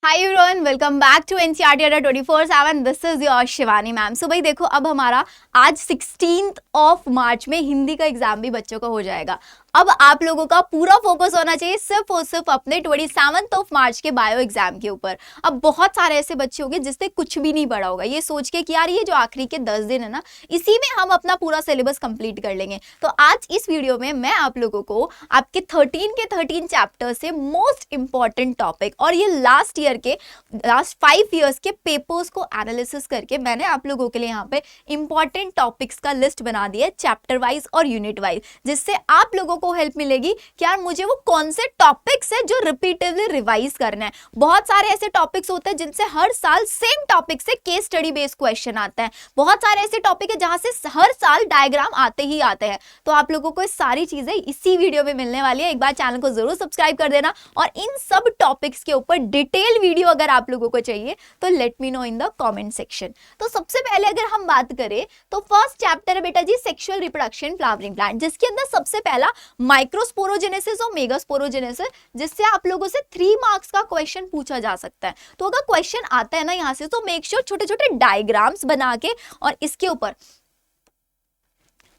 Hi everyone, welcome back to NCERT Adda 24/7। This is your Shivani ma'am. So भाई देखो, अब हमारा आज 16 मार्च में हिंदी का एग्जाम भी बच्चों का हो जाएगा। अब आप लोगों का पूरा फोकस होना चाहिए सिर्फ और सिर्फ अपने 27 मार्च के बायो एग्जाम के ऊपर। अब बहुत सारे ऐसे बच्चे होंगे जिसने कुछ भी नहीं पढ़ा होगा, ये सोच के कि यार ये जो आखिरी के 10 दिन है ना, इसी में हम अपना पूरा सिलेबस कंप्लीट कर लेंगे। तो आज इस वीडियो में मैं आप लोगों को आपके 13 के 13 चैप्टर से मोस्ट इंपॉर्टेंट टॉपिक और ये लास्ट 5 ईयर्स के पेपर्स को एनालिसिस करके मैंने आप लोगों के लिए यहाँ पे इंपॉर्टेंट टॉपिक्स का लिस्ट बना दिया है, चैप्टर वाइज और यूनिट वाइज, जिससे आप लोगों को हेल्प मिलेगी कि यार मुझे वो कौन से टॉपिक्स है जो रिपीटेडली रिवाइज करना है। बहुत सारे ऐसे टॉपिक्स होते हैं जिनसे हर साल सेम टॉपिक से केस स्टडी बेस्ड क्वेश्चन आता है। बहुत सारे ऐसे टॉपिक है जहां से हर साल डायग्राम आते ही आते हैं। तो आप लोगों को सारी चीजें इसी वीडियो में मिलने वाली है। एक बार चैनल को जरूर सब्सक्राइब कर देना और इन सब टॉपिक्स के ऊपर डिटेल वीडियो अगर आप लोगों को चाहिए तो let me know in the comment section. तो सबसे पहले अगर हम बात करें तो फर्स्ट चैप्टर है बेटा जी सेक्सुअल रिप्रोडक्शन फ्लावरिंग प्लांट, जिसके अंदर सबसे पहला माइक्रोस्पोरोजेनेसिस और मेगास्पोरोजेनेसिस, जिससे आप लोगों से 3 मार्क्स का क्वेश्चन पूछा जा सकता है। तो अगर क्वेश्चन आता है ना यहां से, तो मेक श्योर छोटे छोटे डायग्राम्स बना के और इसके ऊपर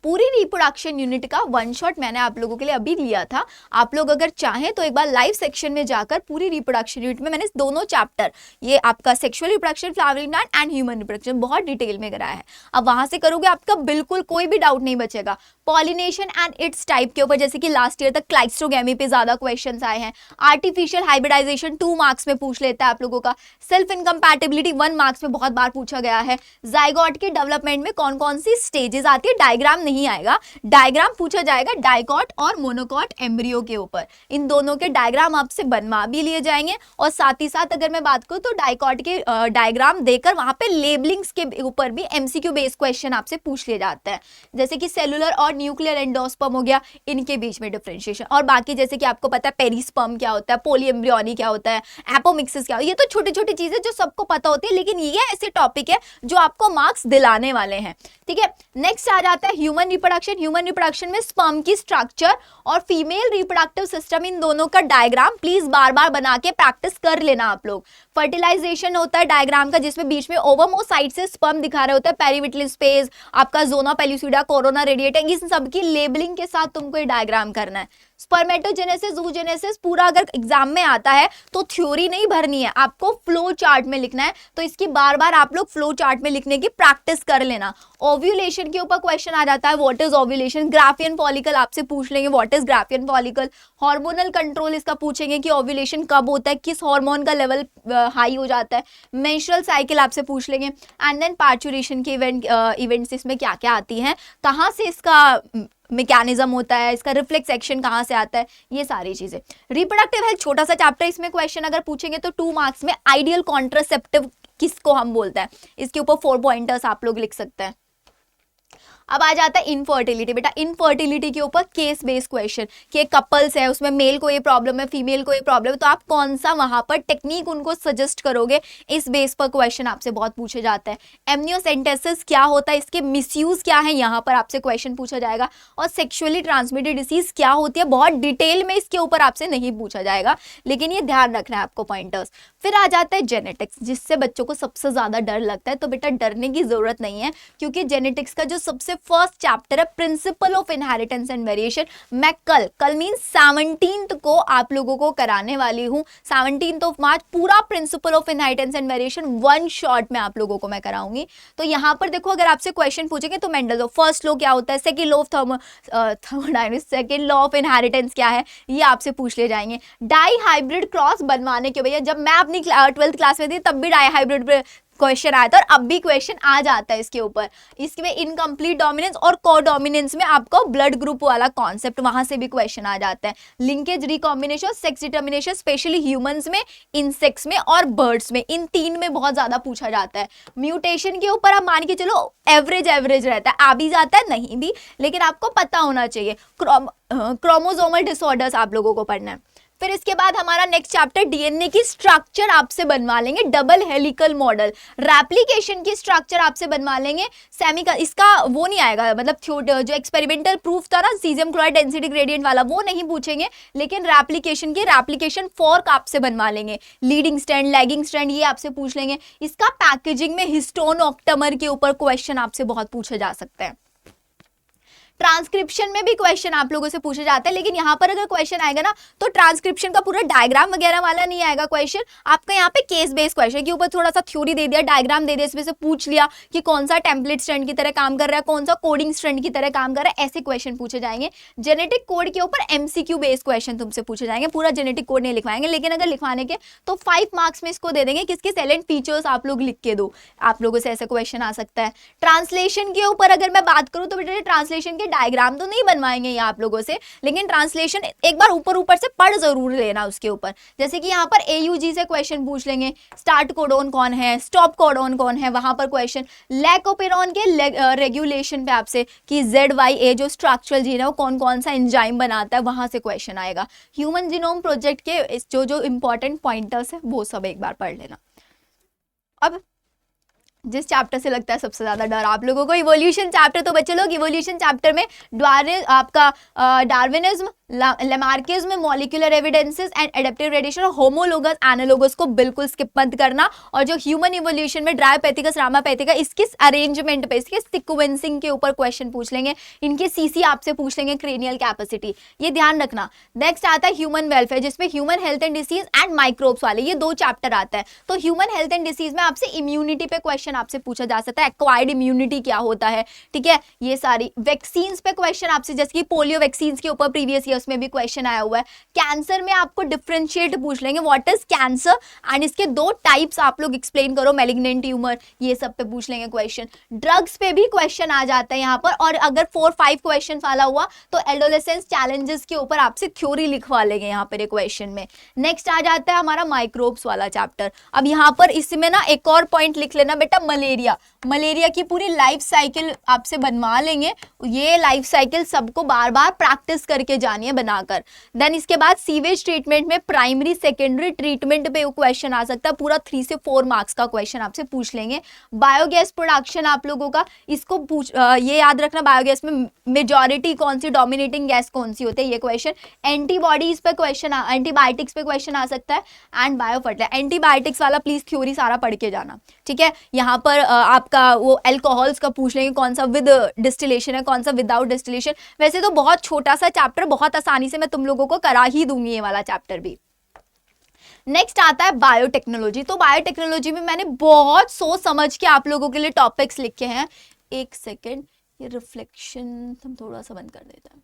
पूरी रिप्रोडक्शन यूनिट का वन शॉट मैंने आप लोगों के लिए अभी लिया था। आप लोग अगर चाहें तो एक बार लाइव सेक्शन में जाकर पूरी रिप्रोडक्शन यूनिट में मैंने दोनों चैप्टर, ये आपका sexual reproduction flowering plant and human reproduction, बहुत डिटेल में कराया है। अब वहां से करोगे आपका बिल्कुल कोई भी डाउट नहीं बचेगा। पॉलिनेशन एंड इट्स टाइप के ऊपर, जैसे कि लास्ट ईयर तक क्लाइस्ट्रोगेमी पे ज्यादा क्वेश्चन आए हैं। आर्टिफिशियल हाइब्रिडाइजेशन 2 मार्क्स में पूछ लेता है आप लोगों का। सेल्फ इनकम्पैटिबिलिटी 1 मार्क्स में बहुत बार पूछा गया है। जाइगोट के डेवलपमेंट में कौन कौन सी स्टेजेस आती है, डायग्राम नहीं आएगा, डायग्राम पूछा जाएगा डाइकॉट और मोनोकॉट एम्ब्रियो के ऊपर। इन दोनों के डायग्राम आपसे बनवा भी लिए जाएंगे और साथ ही साथ अगर मैं बात करूं तो डाइकॉट के डायग्राम देकर वहां पे लेबलिंग्स के ऊपर भी एमसीक्यू बेस्ड क्वेश्चन आपसे पूछ लिए जाते हैं, जैसे कि सेलुलर और न्यूक्लियर एंडोस्पर्म हो गया, इनके बीच में डिफरेंशिएशन। और बाकी जैसे कि आपको पता है पेरिस्पर्म क्या होता है, पोलीएम्ब्रियोनी क्या होता है, एपोमिक्सिस क्या होता है, ये तो छोटी छोटी चीजें जो सबको पता होती है, लेकिन ये ऐसे टॉपिक है जो आपको मार्क्स दिलाने वाले हैं। ठीक है, नेक्स्ट आ जाता है ह्यूमन रिप्रोडक्शन। ह्यूमन रिप्रोडक्शन में स्पर्म की स्ट्रक्चर और फीमेल रिप्रोडक्टिव सिस्टम, इन दोनों का डायग्राम प्लीज बार बार बना के प्रैक्टिस कर लेना आप लोग। फर्टिलाइजेशन होता है डायग्राम का, जिसमें बीच में ओवमोसाइट से स्पर्म दिखा रहे होते हैं, पेरिविटल स्पेस, आपका जोना पेल्यूसिडा, कोरोना रेडिएटा, इन सब की लेबलिंग के साथ तुमको ये डायग्राम करना है। स्पर्मेटोजेनेसिस, ज़ूजेनेसिस पूरा अगर एग्जाम में आता है तो थ्योरी नहीं भरनी है, आपको फ्लो चार्ट में लिखना है। तो इसकी बार बार आप लोग फ्लो चार्ट में लिखने की प्रैक्टिस कर लेना। ओव्यूलेशन के ऊपर क्वेश्चन आ जाता है, what is ovulation. Graafian follicle आपसे पूछ लेंगे, what is Graafian follicle. Hormonal control इसका पूछेंगे कि ओव्यूलेशन कब होता है, किस हार्मोन का लेवल हाई हो जाता है। मेंस्ट्रुअल साइकिल आपसे पूछ लेंगे एंड देन पार्चुरेशन के इवेंट्स इसमें क्या क्या आती हैं, कहाँ से इसका मैकेनिज्म होता है, इसका रिफ्लेक्स एक्शन कहाँ से आता है, ये सारी चीजें। रिप्रोडक्टिव हेल्थ छोटा सा चैप्टर, इसमें क्वेश्चन अगर पूछेंगे तो 2 मार्क्स में आइडियल कॉन्ट्रासेप्टिव किसको हम बोलते हैं, इसके ऊपर 4 पॉइंटर्स आप लोग लिख सकते हैं। अब आ जाता है इनफर्टिलिटी। बेटा इनफर्टिलिटी के ऊपर केस बेस्ड क्वेश्चन कि कपल्स है, उसमें मेल को ये प्रॉब्लम है, फीमेल को ये प्रॉब्लम है, तो आप कौन सा वहां पर टेक्निक उनको सजेस्ट करोगे, इस बेस पर क्वेश्चन आपसे बहुत पूछे जाते हैं। एमनियोसेंटेसिस क्या होता है, इसके मिसयूज क्या है, यहाँ पर आपसे क्वेश्चन पूछा जाएगा। और सेक्सुअली ट्रांसमिटेड डिसीज क्या होती है, बहुत डिटेल में इसके ऊपर आपसे नहीं पूछा जाएगा, लेकिन ये ध्यान रखना है आपको पॉइंटर्स। फिर आ जाता है जेनेटिक्स, जिससे बच्चों को सबसे ज्यादा डर लगता है। तो बेटा डरने की जरूरत नहीं है, क्योंकि जेनेटिक्स का जो सबसे फर्स्ट चैप्टर है principle of inheritance and variation, मैं कल मीन 17 को आप लोगों को कराने वाली हूं। 17 मार्च पूरा principle of inheritance and variation one shot में आप लोगों को मैं कराऊंगी। तो यहां पर देखो, अगर आपसे क्वेश्चन पूछेंगे तो मेंडल लॉ, फर्स्ट लॉ क्या होता है, second law of thermodynamics, second law of inheritance क्या है, ये आपसे पूछ ले जाएंगे। डाई हाइब्रिड क्रॉस बनवाने के, भैया जब मैं अपनी 12th क्लास में थी तब भी डाई हाइब्रिड क्वेश्चन आया था और अब भी क्वेश्चन आ जाता है इसके ऊपर। इसमें इनकम्प्लीट डोमिनेंस और को डोमिनेंस में आपको ब्लड ग्रुप वाला कॉन्सेप्ट, वहां से भी क्वेश्चन आ जाता है। Linkage, recombination, sex determination, specially humans में, इंसेक्ट्स में और बर्ड्स में, इन 3 में बहुत ज्यादा पूछा जाता है। म्यूटेशन के ऊपर आप मान के चलो एवरेज रहता है, आ भी जाता है नहीं भी, लेकिन आपको पता होना चाहिए। क्रोमोसोमल डिसऑर्डर्स आप लोगों को पढ़ना है। फिर इसके बाद हमारा नेक्स्ट चैप्टर डीएनए की स्ट्रक्चर आपसे बनवा लेंगे, डबल हेलिकल मॉडल, रेप्लिकेशन की स्ट्रक्चर आपसे बनवा लेंगे, इसका वो नहीं आएगा, मतलब जो एक्सपेरिमेंटल प्रूफ था ना सीजियम क्लोराइड डेंसिटी ग्रेडियंट वाला, वो नहीं पूछेंगे, लेकिन रेप्लिकेशन फॉर्क आपसे बनवा लेंगे, लीडिंग स्ट्रैंड, लैगिंग स्ट्रैंड ये आपसे पूछ लेंगे। इसका पैकेजिंग में हिस्टोन ऑक्टेमर के ऊपर क्वेश्चन आपसे बहुत पूछे जा सकते हैं। ट्रांसक्रिप्शन में भी क्वेश्चन आप लोगों से पूछे जाते हैं, लेकिन यहाँ पर अगर क्वेश्चन आएगा ना तो ट्रांसक्रिप्शन का पूरा डायग्राम वगैरह वाला नहीं आएगा क्वेश्चन, आपका यहाँ पे केस बेस्ड क्वेश्चन के ऊपर थोड़ा सा थ्योरी दे दिया, डायग्राम दे दिया, इसमें से पूछ लिया कि कौन सा टेम्पलेट स्ट्रैंड की तरह काम कर रहा है, कौन सा कोडिंग स्ट्रैंड की तरह काम कर रहा है, ऐसे क्वेश्चन पूछे जाएंगे। जेनेटिक कोड के ऊपर एमसीक्यू बेस्ड क्वेश्चन तुमसे पूछे जाएंगे, पूरा जेनेटिक कोड नहीं लिखवाएंगे, लेकिन अगर लिखवाने के तो 5 मार्क्स में इसको दे देंगे, किसके साइलेंट फीचर्स आप लोग लिख के दो, आप लोगों से ऐसा क्वेश्चन आ सकता है। ट्रांसलेशन के ऊपर अगर मैं बात करूं तो बेटा ट्रांसलेशन के डायग्राम तो नहीं बनवाएंगे ये आप लोगों से, लेकिन ट्रांसलेशन एक बार ऊपर से पढ़ जरूर लेना उसके ऊपर। जैसे कि यहाँ पर AUG से क्वेश्चन पूछ लेंगे, स्टार्ट कोडोन कौन है, स्टॉप कोडोन कौन है, वहां पर क्वेश्चन, लैकोपेरॉन के रेगुलेशन पे आपसे कि ZYA जो स्ट्रक्चरल जीन है वो कौन कौन सा एंजाइम बनाता है, वहां से क्वेश्चन आएगा। ह्यूमन जीनोम प्रोजेक्ट के जो इंपॉर्टेंट पॉइंटर्स है वो सब एक बार पढ़ लेना। अब जिस चैप्टर से लगता है सबसे ज्यादा डर आप लोगों को, इवोल्यूशन चैप्टर, तो बच्चे लोग इवोल्यूशन चैप्टर में Darwinism, Lamarckism, molecular evidences and adaptive radiation और होमोलोगस एनालोगस को बिल्कुल स्किप मत करना। और जो ह्यूमन इवोल्यूशन में ड्रायोपैथिकस, रामापैथिका, इसके अरेंजमेंट पे, इसके सीक्वेंसिंग के ऊपर क्वेश्चन पूछ लेंगे, इनके सीसी आपसे पूछ लेंगे, क्रेनियल कैपेसिटी, ये ध्यान रखना। नेक्स्ट आता है ह्यूमन वेलफेयर, जिसमें human health and disease and microbes वाले ये 2 चैप्टर आता है। तो ह्यूमन हेल्थ एंड डिसीज में आपसे इम्यूनिटी पे क्वेश्चन आपसे पूछा जा सकता है, एक्वायर्ड इम्यूनिटी क्या होता है, ठीक है, ये सारी वैक्सीन्स पे क्वेश्चन आपसे, जैसे कि पोलियो वैक्सीन्स के ऊपर प्रीवियस ईयर्स में भी क्वेश्चन आया हुआ है। कैंसर में आपको डिफरेंशिएट पूछ लेंगे, व्हाट इज कैंसर एंड इसके 2 टाइप्स आप लोग एक्सप्लेन करो, मैलिग्नेंट ट्यूमर, ये सब पे पूछ लेंगे क्वेश्चन। ड्रग्स पे भी क्वेश्चन आ जाता है यहाँ पर, और अगर 4-5 क्वेश्चन वाला हुआ तो एडोलेसेंस चैलेंजेस के ऊपर आपसे थ्योरी लिखवा लेंगे यहाँ पर क्वेश्चन में। नेक्स्ट आ जाता है हमारा माइक्रोब्स वाला चैप्टर। अब यहाँ पर इसमें ना एक और पॉइंट लिख लेना बेटा, मलेरिया की पूरी लाइफ साइकिल आपसे बनवा लेंगे, ये लाइफ साइकिल सबको बार बार प्रैक्टिस करके जानी है बनाकर। देन इसके बाद सीवेज ट्रीटमेंट में प्राइमरी सेकेंडरी ट्रीटमेंट पे क्वेश्चन आ सकता है, पूरा 3 से 4 मार्क्स का क्वेश्चन आपसे पूछ लेंगे। बायोगैस प्रोडक्शन आप लोगों का, इसको ये याद रखना, बायोगैस में मेजॉरिटी कौन सी, डोमिनेटिंग गैस कौन सी होती है, ये क्वेश्चन। एंटीबॉडीज पे क्वेश्चन, एंटीबायोटिक्स पे क्वेश्चन आ सकता है, एंड बायोफर्टिलाइजर। एंटीबायोटिक्स वाला प्लीज थ्योरी सारा पढ़ के जाना, ठीक है। यहाँ पर आपका वो अल्कोहल्स का पूछ लेंगे, कौन सा विद डिस्टिलेशन है, कौन सा विदाउट डिस्टिलेशन। वैसे तो बहुत छोटा सा चैप्टर, बहुत आसानी से मैं तुम लोगों को करा ही दूंगी ये वाला चैप्टर भी। नेक्स्ट आता है बायोटेक्नोलॉजी। तो बायोटेक्नोलॉजी में मैंने बहुत सोच समझ के आप लोगों के लिए टॉपिक्स लिखे हैं। एक सेकेंड, ये रिफ्लेक्शन हम थोड़ा सा बंद कर देते हैं,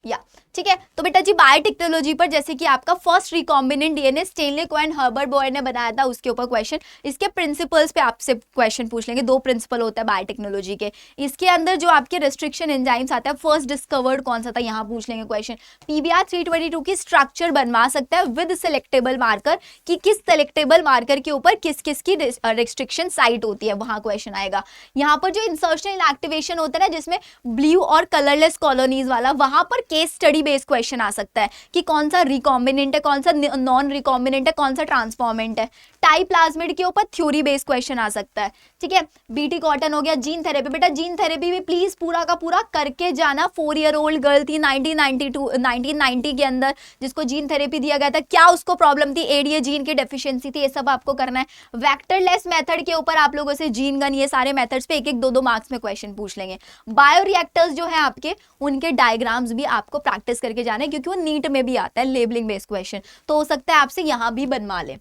या ठीक है। तो बेटा जी बायोटेक्नोलॉजी पर जैसे कि आपका फर्स्ट रिकॉम्बिनेंट डीएनए स्टेनले को एंड हर्बर्ट बॉयर ने बनाया था, उसके ऊपर क्वेश्चन, इसके प्रिंसिपल्स पे आपसे क्वेश्चन पूछ लेंगे। 2 प्रिंसिपल होता है बायोटेक्नोलॉजी के, इसके अंदर जो आपके रेस्ट्रिक्शन एंजाइम्स आते हैं, फर्स्ट डिस्कवर्ड कौन सा था, यहाँ पूछ लेंगे क्वेश्चन। PBr 322 की स्ट्रक्चर बनवा सकता है विद सेलेक्टेबल मार्कर, कि किस सेलेक्टेबल मार्कर के ऊपर किस किस की रेस्ट्रिक्शन साइट होती है, वहां क्वेश्चन आएगा। यहाँ पर जो इंसर्शन इनएक्टिवेशन होता है ना, जिसमें ब्लू और कलरलेस कॉलोनीज वाला, वहां पर केस स्टडी बेस्ड क्वेश्चन आ सकता है कि कौन सा रिकॉम्बिनेंट है, कौन सा नॉन रिकॉम्बिनेंट है, कौन सा ट्रांसफॉर्मेंट है। टाइप प्लाज्मिड के ऊपर थ्योरी बेस्ड क्वेश्चन आ सकता है, ठीक है। BT कॉटन हो गया। जीन थेरेपी, बेटा जीन थेरेपी भी प्लीज पूरा का पूरा करके जाना। 4 ईयर ओल्ड गर्ल थी 1990 के अंदर, जिसको जीन थेरेपी दिया गया था, क्या उसको प्रॉब्लम थी, ADA जीन की डेफिशिएंसी थी, ये सब आपको करना है। वेक्टरलेस मेथड के ऊपर आप लोगों से जीन गन, ये सारे मेथड्स पे 1-1, 2-2 मार्क्स में क्वेश्चन पूछ लेंगे। बायोरिएक्टर्स जो है आपके, उनके डायग्राम्स भी आपको प्रैक्टिस करके जाने, क्योंकि वो नीट में भी आता है लेबलिंग बेस्ड क्वेश्चन, तो हो सकता है आपसे यहां भी बनवा ले।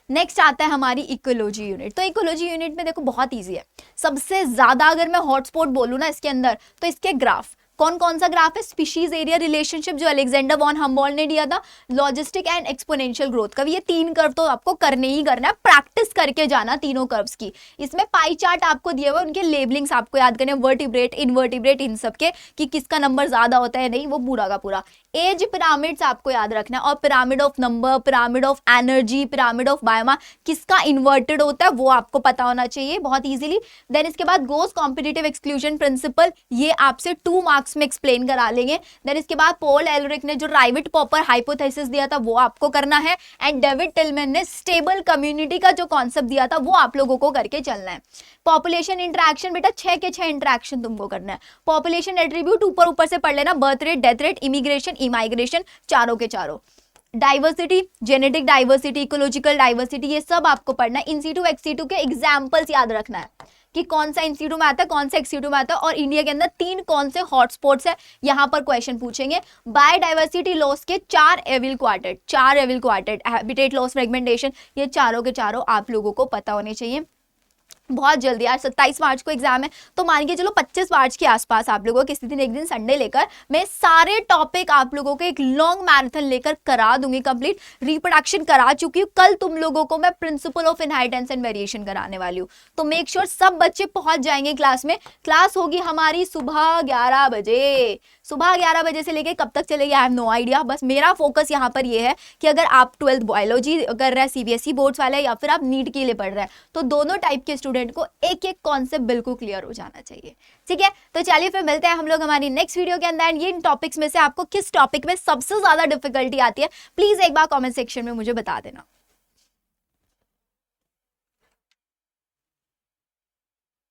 नेक्स्ट आता है हमारी इकोलॉजी यूनिट। तो इकोलॉजी यूनिट में देखो बहुत इजी है, सबसे ज्यादा अगर मैं हॉटस्पॉट बोलूं ना इसके अंदर, तो इसके ग्राफ, कौन कौन सा ग्राफ है, स्पीशीज एरिया रिलेशनशिप जो अलेक्जेंडर वॉन हम्बोल्ट ने दिया था, लॉजिस्टिक एंड एक्सपोनेंशियल ग्रोथ का। ये 3 कर्व तो आपको करने ही करना है, प्रैक्टिस करके जाना तीनों कर्व्स की। इसमें पाई चार्ट आपको दिए हुए, उनके लेबलिंग्स आपको याद करने, वर्टिब्रेट, इनवर्टिब्रेट, इन सब के, कि किसका नंबर ज्यादा होता है नहीं, वो पूरा का पूरा। एज पिरामिड्स आपको याद रखना है, और pyramid of number, pyramid of energy, pyramid of biomass किसका इन्वर्टेड होता है वो आपको पता होना चाहिए बहुत इजीली। देन इसके बाद गोस कॉम्पिटिटिव एक्सक्लूजन प्रिंसिपल, ये आपसे 2 मार्क्स में एक्सप्लेन करा लेंगे। देन इसके बाद पॉल एलरिक ने जो राइट पॉपर हाइपोथेसिस दिया था वो आपको करना है, एंड डेविड टिलमैन ने स्टेबल कम्युनिटी का जो कॉन्सेप्ट दिया था वो आप लोगों को करके चलना है। पॉपुलेशन इंटरेक्शन बेटा 6 के 6 इंटरेक्शन तुमको करना है। पॉपुलेशन एट्रीब्यूट ऊपर ऊपर से पढ़ लेना, birth rate, death rate, immigration, immigration, चारों के चारों। Diversity, genetic diversity, ecological diversity, ये सब आपको पढ़ना है। इन सीटू एक्सीटू के एग्जाम्पल्स याद रखना है कि कौन सा इंस्टीट्यूट में आता है, कौन सा एक्सीट्यूट में आता है, और इंडिया के अंदर 3 कौन से हॉटस्पॉट्स है, यहाँ पर क्वेश्चन पूछेंगे। बायोडाइवर्सिटी लॉस के 4 evil quartet, habitat loss, fragmentation, ये चारों के चारों आप लोगों को पता होने चाहिए। बहुत जल्दी यार 27 मार्च को एग्जाम है, तो मान के चलो 25 मार्च के आसपास आप लोगों को किसी दिन एक दिन संडे लेकर मैं सारे टॉपिक आप लोगों को एक लॉन्ग मैराथन लेकर करा दूंगी कंप्लीट। रिप्रोडक्शन करा चुकी हूँ, कल तुम लोगों को मैं principle of inheritance and variation कराने वाली हूँ, तो मेक श्योर सब बच्चे पहुंच जाएंगे क्लास में। क्लास होगी हमारी सुबह 11 बजे, सुबह 11 बजे से लेके कब तक चलेगी आई हैव नो आइडिया। बस मेरा फोकस यहाँ पर ये है कि अगर आप 12th बायोलॉजी कर रहे हैं, सीबीएसई बोर्ड्स वाले, या फिर आप नीट के लिए पढ़ रहे हैं, तो दोनों टाइप के स्टूडेंट को एक एक कॉन्सेप्ट बिल्कुल क्लियर हो जाना चाहिए। ठीक है, तो चलिए फिर मिलते हैं हम लोग हमारी नेक्स्ट वीडियो के अंदर। ये इन टॉपिक्स में से आपको किस टॉपिक में सबसे ज्यादा डिफिकल्टी आती है प्लीज एक बार कमेंट सेक्शन में मुझे बता देना।